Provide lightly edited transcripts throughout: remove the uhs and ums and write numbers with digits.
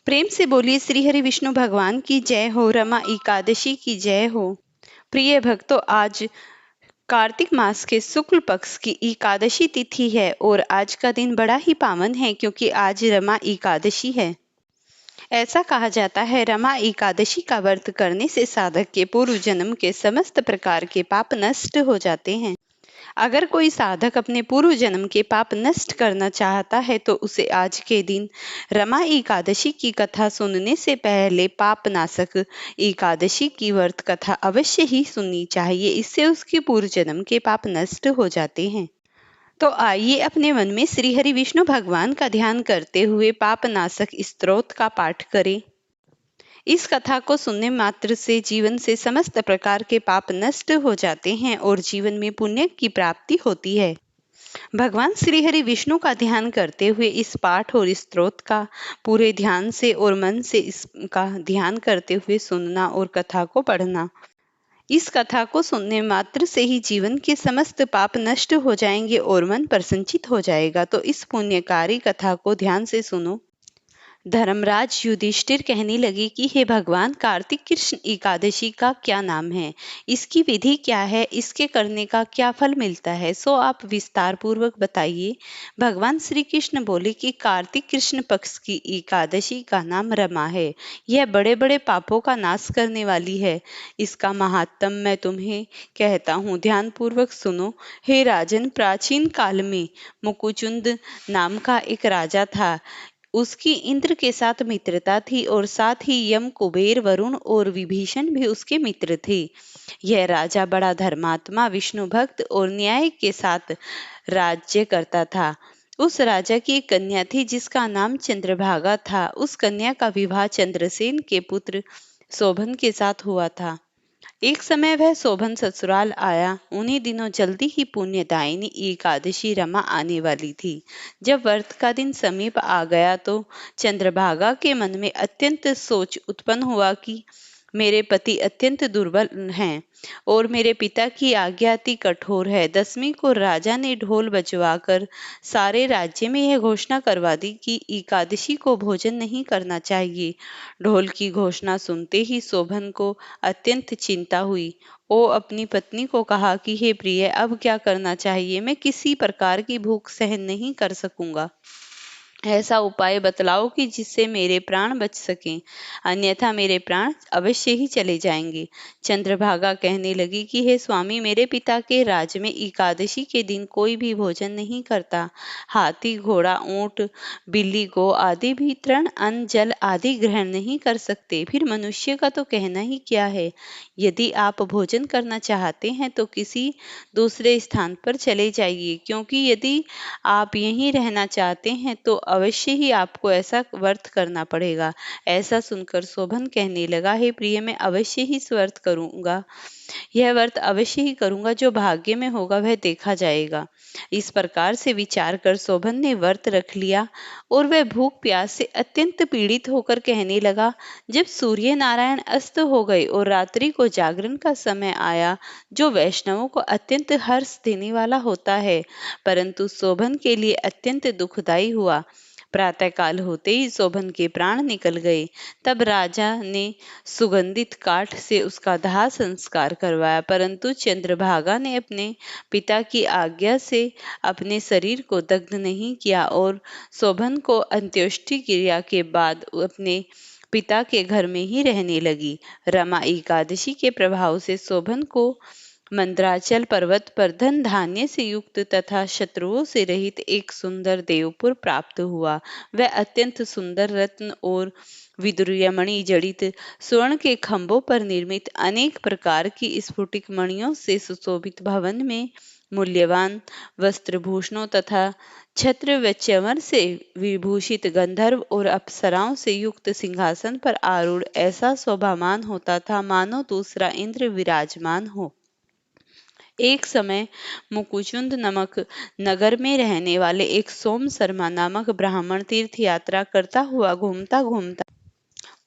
प्रेम से बोलिए श्री हरि विष्णु भगवान की जय हो। रमा एकादशी की जय हो। प्रिय भक्तों, आज कार्तिक मास के शुक्ल पक्ष की एकादशी तिथि है और आज का दिन बड़ा ही पावन है क्योंकि आज रमा एकादशी है। ऐसा कहा जाता है, रमा एकादशी का व्रत करने से साधक के पूर्व जन्म के समस्त प्रकार के पाप नष्ट हो जाते हैं। अगर कोई साधक अपने पूर्व जन्म के पाप नष्ट करना चाहता है तो उसे आज के दिन रमा एकादशी की कथा सुनने से पहले पाप नाशक एकादशी की व्रत कथा अवश्य ही सुननी चाहिए। इससे उसके पूर्व जन्म के पाप नष्ट हो जाते हैं। तो आइए अपने मन में श्री हरि विष्णु भगवान का ध्यान करते हुए पाप नाशक स्तोत्र का पाठ करें। इस कथा को सुनने मात्र से जीवन से समस्त प्रकार के पाप नष्ट हो जाते हैं और जीवन में पुण्य की प्राप्ति होती है। भगवान श्री हरि विष्णु का ध्यान करते हुए इस पाठ और स्तोत्र का पूरे ध्यान से और मन से इसका ध्यान करते हुए सुनना और कथा को पढ़ना। इस कथा को सुनने मात्र से ही जीवन के समस्त पाप नष्ट हो जाएंगे और मन प्रसन्नचित हो जाएगा। तो इस पुण्यकारी कथा को ध्यान से सुनो। धर्मराज युधिष्ठिर कहने लगे कि हे भगवान, कार्तिक कृष्ण एकादशी का क्या नाम है, इसकी विधि क्या है, इसके करने का क्या फल मिलता है, सो आप विस्तार पूर्वक बताइए। भगवान श्री कृष्ण बोले कि कार्तिक कृष्ण पक्ष की एकादशी का नाम रमा है। यह बड़े बड़े पापों का नाश करने वाली है। इसका महात्म मैं तुम्हें कहता हूँ, ध्यान पूर्वक सुनो। हे राजन, प्राचीन काल में मुकुचुंद नाम का एक राजा था। उसकी इंद्र के साथ मित्रता थी और साथ ही यम, कुबेर, वरुण और विभीषण भी उसके मित्र थे। यह राजा बड़ा धर्मात्मा, विष्णु भक्त और न्याय के साथ राज्य करता था। उस राजा की एक कन्या थी जिसका नाम चंद्रभागा था। उस कन्या का विवाह चंद्रसेन के पुत्र शोभन के साथ हुआ था। एक समय वह शोभन ससुराल आया। उन्हीं दिनों जल्दी ही पुण्यदायिनी एकादशी रमा आने वाली थी। जब व्रत का दिन समीप आ गया तो चंद्रभागा के मन में अत्यंत सोच उत्पन्न हुआ कि मेरे पति अत्यंत दुर्बल हैं और मेरे पिता की आज्ञा अति कठोर है। दसवीं को राजा ने ढोल बजवाकर सारे राज्य में यह घोषणा करवा दी कि एकादशी को भोजन नहीं करना चाहिए। ढोल की घोषणा सुनते ही शोभन को अत्यंत चिंता हुई। वो अपनी पत्नी को कहा कि हे प्रिय, अब क्या करना चाहिए? मैं किसी प्रकार की भूख सहन नहीं कर सकूंगा। ऐसा उपाय बतलाओ कि जिससे मेरे प्राण बच सकें, अन्यथा मेरे प्राण अवश्य ही चले जाएंगे। चंद्रभागा कहने लगी कि हे स्वामी, मेरे पिता के राज्य में एकादशी के दिन कोई भी भोजन नहीं करता। हाथी, घोड़ा, ऊंट, बिल्ली, गौ आदि भी तृण, अन्न, जल आदि ग्रहण नहीं कर सकते। फिर मनुष्य का तो कहना ही क्या है। यदि आप भोजन करना चाहते हैं तो किसी दूसरे स्थान पर चले जाइए, क्योंकि यदि आप यहीं रहना चाहते हैं तो अवश्य ही आपको ऐसा व्रत करना पड़ेगा। ऐसा सुनकर शोभन कहने लगा, हे प्रिय, मैं अवश्य ही इस व्रत करूंगा। यह व्रत अवश्य ही करूंगा। जो भाग्य में होगा वह देखा जाएगा। इस प्रकार से विचार कर शोभन ने व्रत रख लिया और वह भूख प्यास से अत्यंत पीड़ित होकर कहने लगा, जब सूर्य नारायण अस्त हो गए और रात्रि को जागरण का समय आया, जो वैष्णवों को अत्यंत हर्ष देने वाला होता है, परंतु शोभन के लिए अत्यंत दुखदायी हुआ। प्रातःकाल होते ही शोभन के प्राण निकल गए। तब राजा ने सुगंधित काठ से उसका दाह संस्कार करवाया, परंतु चंद्रभागा ने अपने पिता की आज्ञा से अपने शरीर को दग्ध नहीं किया और शोभन को अंत्येष्टि क्रिया के बाद अपने पिता के घर में ही रहने लगी। रमा एकादशी के प्रभाव से शोभन को मंद्राचल पर्वत पर धन धान्य से युक्त तथा शत्रुओं से रहित एक सुंदर देवपुर प्राप्त हुआ। वह अत्यंत सुंदर रत्न और विदुरमणि जड़ित स्वर्ण के खंभों पर निर्मित अनेक प्रकार की स्फुटिक मणियों से सुशोभित भवन में मूल्यवान वस्त्रभूषणों तथा छत्र व चंवर से विभूषित गंधर्व और अप्सराओं से युक्त सिंहासन पर आरूढ़ ऐसा शोभामान होता था मानो दूसरा इंद्र विराजमान हो। एक समय मुकुचुंद नामक नगर में रहने वाले एक सोम शर्मा नामक ब्राह्मण तीर्थ यात्रा करता हुआ घूमता घूमता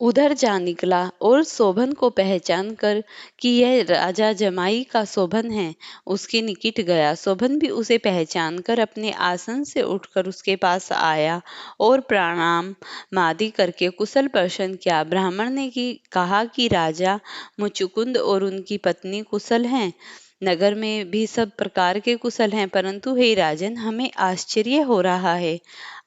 उधर जा निकला और शोभन को पहचान कर कि यह राजा जमाई का शोभन है, उसके निकट गया। शोभन भी उसे पहचान कर अपने आसन से उठकर उसके पास आया और प्रणाम मादि करके कुशल प्रश्न किया। ब्राह्मण ने कहा कि राजा मुचुकुंद और उनकी पत्नी कुशल हैं। नगर में भी सब प्रकार के कुशल हैं, परंतु हे राजन, हमें आश्चर्य हो रहा है।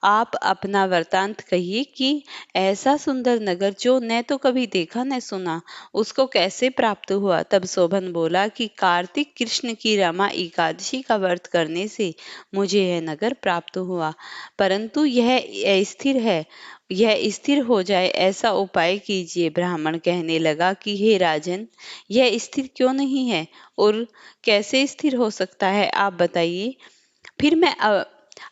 आप अपना वृतांत कहिए कि ऐसा सुंदर नगर जो न तो कभी देखा न सुना, उसको कैसे प्राप्त हुआ। तब शोभन बोला कि कार्तिक कृष्ण की रमा एकादशी का व्रत करने से मुझे यह नगर प्राप्त हुआ, परंतु यह अस्थिर है। यह स्थिर हो जाए ऐसा उपाय कीजिए। ब्राह्मण कहने लगा कि हे राजन, यह स्थिर क्यों नहीं है और कैसे स्थिर हो सकता है, आप बताइए। फिर मैं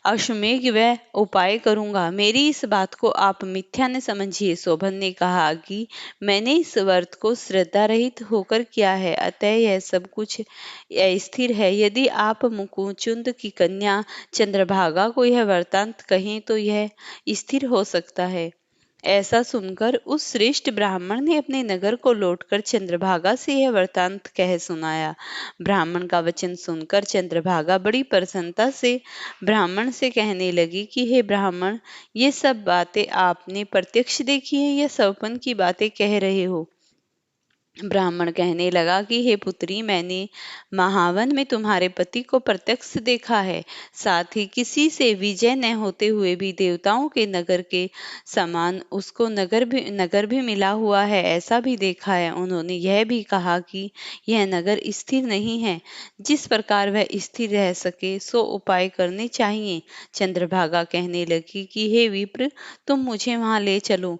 अश्वमेघ वह उपाय करूंगा। मेरी इस बात को आप मिथ्या न समझिए। शोभन ने कहा कि मैंने इस व्रत को श्रद्धा रहित होकर किया है, अतः यह सब कुछ स्थिर है। यदि आप मुकुचुंद की कन्या चंद्रभागा को यह वृतांत कहें तो यह स्थिर हो सकता है। ऐसा सुनकर उस श्रेष्ठ ब्राह्मण ने अपने नगर को लौटकर चंद्रभागा से यह वृतांत कह सुनाया। ब्राह्मण का वचन सुनकर चंद्रभागा बड़ी प्रसन्नता से ब्राह्मण से कहने लगी कि हे ब्राह्मण, ये सब बातें आपने प्रत्यक्ष देखी है या स्वप्न की बातें कह रहे हो। ब्राह्मण कहने लगा कि हे पुत्री, मैंने महावन में तुम्हारे पति को प्रत्यक्ष देखा है, साथ ही किसी से विजय न होते हुए भी देवताओं के नगर के समान उसको नगर भी मिला हुआ है, ऐसा भी देखा है। उन्होंने यह भी कहा कि यह नगर स्थिर नहीं है, जिस प्रकार वह स्थिर रह सके सो उपाय करने चाहिए। चंद्रभागा कहने लगी कि हे विप्र, तुम मुझे वहां ले चलो।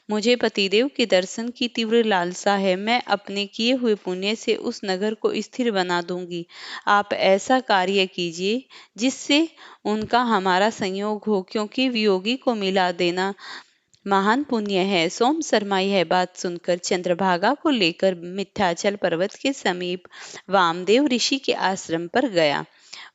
मुझे पतिदेव के दर्शन की तीव्र लालसा है। मैं अपने किए हुए पुण्य से उस नगर को स्थिर बना दूंगी। आप ऐसा कार्य कीजिए जिससे उनका हमारा संयोग हो, क्योंकि वियोगी को मिला देना महान पुण्य है। सोम शर्मा यह बात सुनकर चंद्रभागा को लेकर मिथ्याचल पर्वत के समीप वामदेव ऋषि के आश्रम पर गया।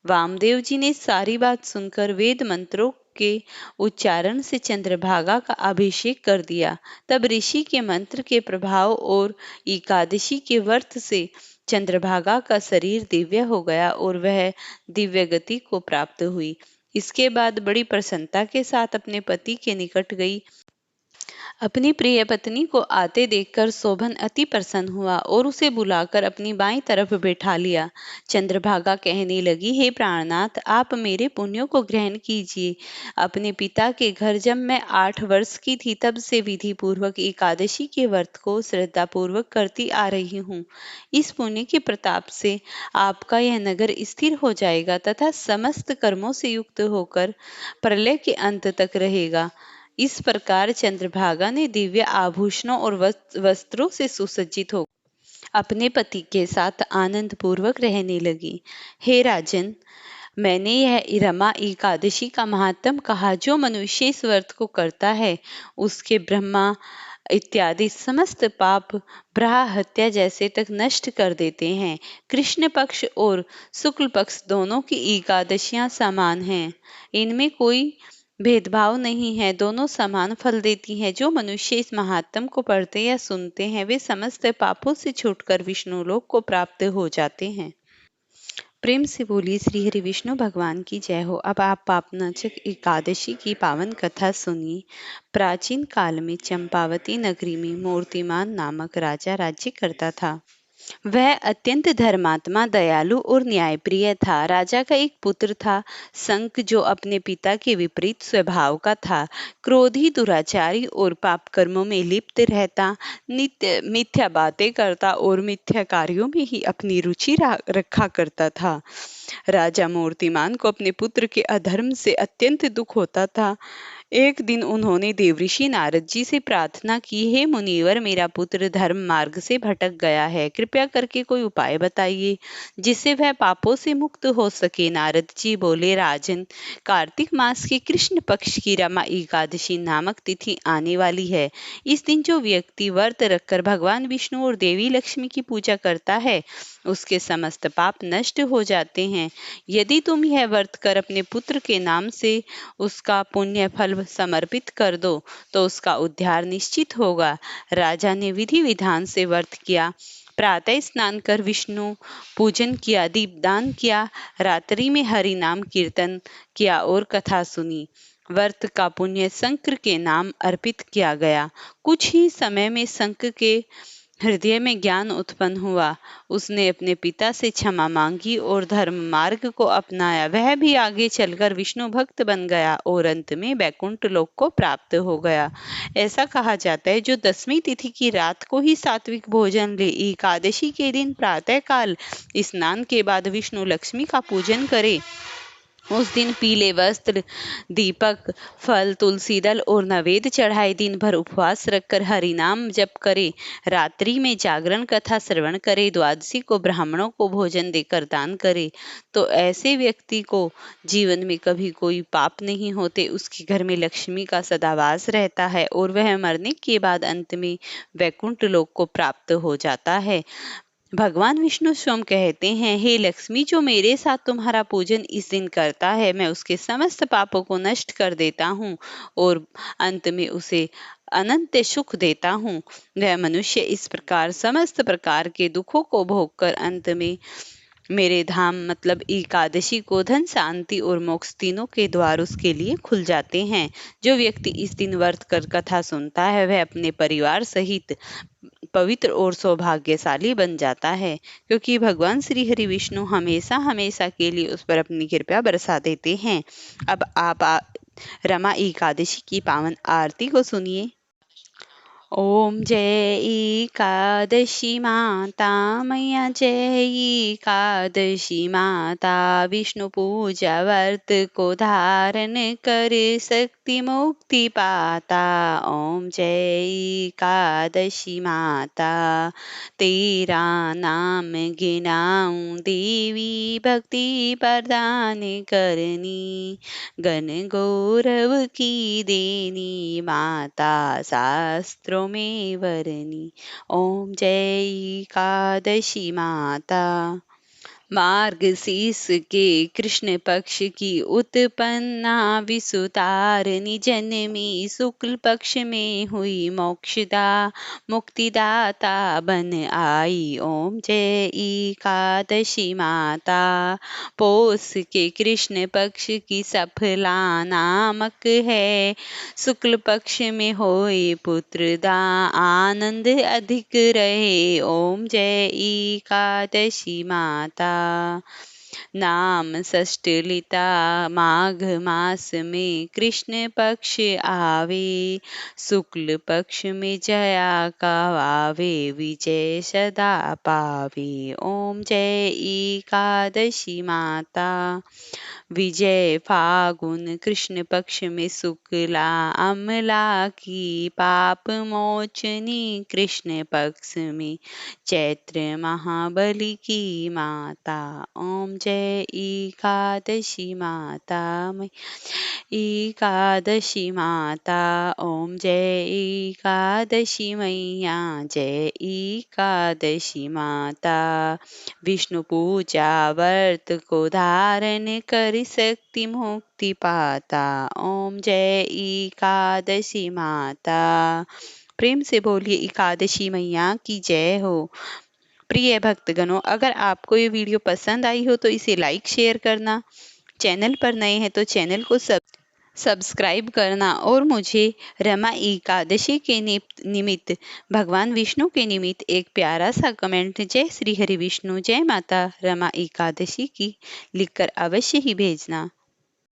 वामदेव जी ने सारी बात सुनकर वेद मंत्रों के उच्चारण से चंद्रभागा का अभिषेक कर दिया। तब ऋषि के मंत्र के प्रभाव और एकादशी के व्रत से चंद्रभागा का शरीर दिव्य हो गया और वह दिव्य गति को प्राप्त हुई। इसके बाद बड़ी प्रसन्नता के साथ अपने पति के निकट गई। अपनी प्रिय पत्नी को आते देखकर शोभन अति प्रसन्न हुआ और उसे बुलाकर अपनी बाईं तरफ बैठा लिया। चंद्रभागा कहने लगी, हे प्राणनाथ, आप मेरे पुण्यों को ग्रहण कीजिए। अपने पिता के घर जब मैं 8 वर्ष की थी, तब से विधि पूर्वक एकादशी के व्रत को श्रद्धा पूर्वक करती आ रही हूँ। इस पुण्य के प्रताप से आपका यह नगर स्थिर हो जाएगा तथा समस्त कर्मों से युक्त होकर प्रलय के अंत तक रहेगा। इस प्रकार चंद्रभागा ने दिव्य आभूषणों और वस्त्रों से सुसज्जित हो अपने पति के साथ आनंद पूर्वक रहने लगी। हे राजन, मैंने यह रमा एकादशी का महात्म कहा। जो मनुष्य इस व्रत को करता है, उसके ब्रह्मा इत्यादि समस्त पाप ब्रहा हत्या जैसे तक नष्ट कर देते हैं। कृष्ण पक्ष और शुक्ल पक्ष दोनों की एकादशियां समान हैं, इनमें कोई भेदभाव नहीं है, दोनों समान फल देती हैं। जो मनुष्य इस महात्म को पढ़ते या सुनते हैं, वे समस्त पापों से छूटकर विष्णु लोक को प्राप्त हो जाते हैं। प्रेम से बोलिए श्री हरि विष्णु भगवान की जय हो। अब आप पापनाशक एकादशी की पावन कथा सुनिए। प्राचीन काल में चंपावती नगरी में मूर्तिमान नामक राजा राज्य करता था। वह अत्यंत धर्मात्मा, दयालु और न्यायप्रिय था। राजा का एक पुत्र था संक, जो अपने पिता के विपरीत स्वभाव का था। क्रोधी, दुराचारी और पाप कर्मों में लिप्त रहता, नित्य मिथ्या बातें करता और मिथ्या कार्यों में ही अपनी रुचि रखा करता था। राजा मूर्तिमान को अपने पुत्र के अधर्म से अत्यंत दुख होता था। एक दिन उन्होंने देवऋषि नारद जी से प्रार्थना की, हे मुनिवर, मेरा पुत्र धर्म मार्ग से भटक गया है, कृपया करके कोई उपाय बताइए जिससे वह पापों से मुक्त हो सके। नारद जी बोले, राजन, कार्तिक मास के कृष्ण पक्ष की रमा एकादशी नामक तिथि आने वाली है। इस दिन जो व्यक्ति व्रत रखकर भगवान विष्णु और देवी लक्ष्मी की पूजा करता है, उसके समस्त पाप नष्ट हो जाते हैं। यदि तुम यह व्रत कर अपने पुत्र के नाम से उसका पुण्य फल सर्व समर्पित कर दो तो उसका उद्धार निश्चित होगा। राजा ने विधि विधान से व्रत किया, प्रातः स्नान कर विष्णु पूजन किया, दीपदान किया, रात्रि में हरि नाम कीर्तन किया और कथा सुनी। व्रत का पुण्य शंकर के नाम अर्पित किया गया। कुछ ही समय में शंकर के हृदय में ज्ञान उत्पन्न हुआ। उसने अपने पिता से क्षमा मांगी और धर्म मार्ग को अपनाया। वह भी आगे चलकर विष्णु भक्त बन गया और अंत में वैकुंठ लोक को प्राप्त हो गया। ऐसा कहा जाता है जो 10वीं तिथि की रात को ही सात्विक भोजन ले, एकादशी के दिन प्रातः काल स्नान के बाद विष्णु लक्ष्मी का पूजन करे, उस दिन पीले वस्त्र, दीपक, फल, तुलसी दल और नवेद चढ़ाए, दिन भर उपवास रखकर हरि नाम जप करे, रात्रि में जागरण कथा श्रवण करे, द्वादशी को ब्राह्मणों को भोजन देकर दान करे, तो ऐसे व्यक्ति को जीवन में कभी कोई पाप नहीं होते। उसके घर में लक्ष्मी का सदावास रहता है और वह मरने के बाद अंत में वैकुंठ लोक को प्राप्त हो जाता है। भगवान विष्णु स्वयं कहते हैं, हे लक्ष्मी, जो मेरे साथ तुम्हारा पूजन इस दिन करता है, मैं उसके समस्त पापों को नष्ट कर देता हूँ और अंत में उसे अनंत सुख देता हूँ। वह मनुष्य इस प्रकार समस्त प्रकार के दुखों को भोगकर अंत में मेरे धाम मतलब एकादशी को धन, शांति और मोक्ष तीनों के द्वार उसके लिए खुल जाते हैं। जो व्यक्ति इस दिन व्रत कर कथा सुनता है, वह अपने परिवार सहित पवित्र और सौभाग्यशाली बन जाता है, क्योंकि भगवान श्री हरि विष्णु हमेशा हमेशा के लिए उस पर अपनी कृपा बरसा देते हैं। अब आप रमा एकादशी की पावन आरती को सुनिए। ओम जय एकादशी माता मैया, जय एकादशी माता, विष्णु पूजा व्रत को धारण कर शक्ति मुक्ति पाता। ओम जय एकादशी माता, तेरा नाम गिनाऊं देवी, भक्ति प्रदान करनी, गण गौरव की देनी, माता शास्त्रों में वरनी। ओम जय एकादशी माता। मार्गशीर्ष के कृष्ण पक्ष की उत्पन्ना विसुतारिणी, जन्मी शुक्ल पक्ष में हुई मोक्षदा, मुक्तिदाता बन आई। ओम जय एकादशी माता। पौष के कृष्ण पक्ष की सफला नामक है, शुक्ल पक्ष में होए पुत्रदा, आनंद अधिक रहे। ओम जय एकादशी माता। नाम षष्ठलिता, माघ मास में कृष्ण पक्ष आवे, शुक्ल पक्ष में जया कवावे, विजय सदा पावे। ओम जय एकादशी माता। विजय फागुन कृष्ण पक्ष में शुक्ला अमला की, पाप मोचनी कृष्ण पक्ष में चैत्र महाबली की माता। ओम जय एकादशी माता, एकादशी माता। ओम जय एकादशी मैया, जय एकादशी माता। विष्णु पूजा व्रत को धारण कर शक्ति मुक्ति पाता। ओम जय एकादशी माता। प्रेम से बोलिए एकादशी मैया की जय हो। प्रिय भक्तगणों, अगर आपको ये वीडियो पसंद आई हो तो इसे लाइक शेयर करना, चैनल पर नए हैं तो चैनल को सब्सक्राइब करना और मुझे रमा एकादशी के निमित्त, भगवान विष्णु के निमित्त एक प्यारा सा कमेंट जय श्री हरि विष्णु, जय माता रमा एकादशी की लिखकर अवश्य ही भेजना।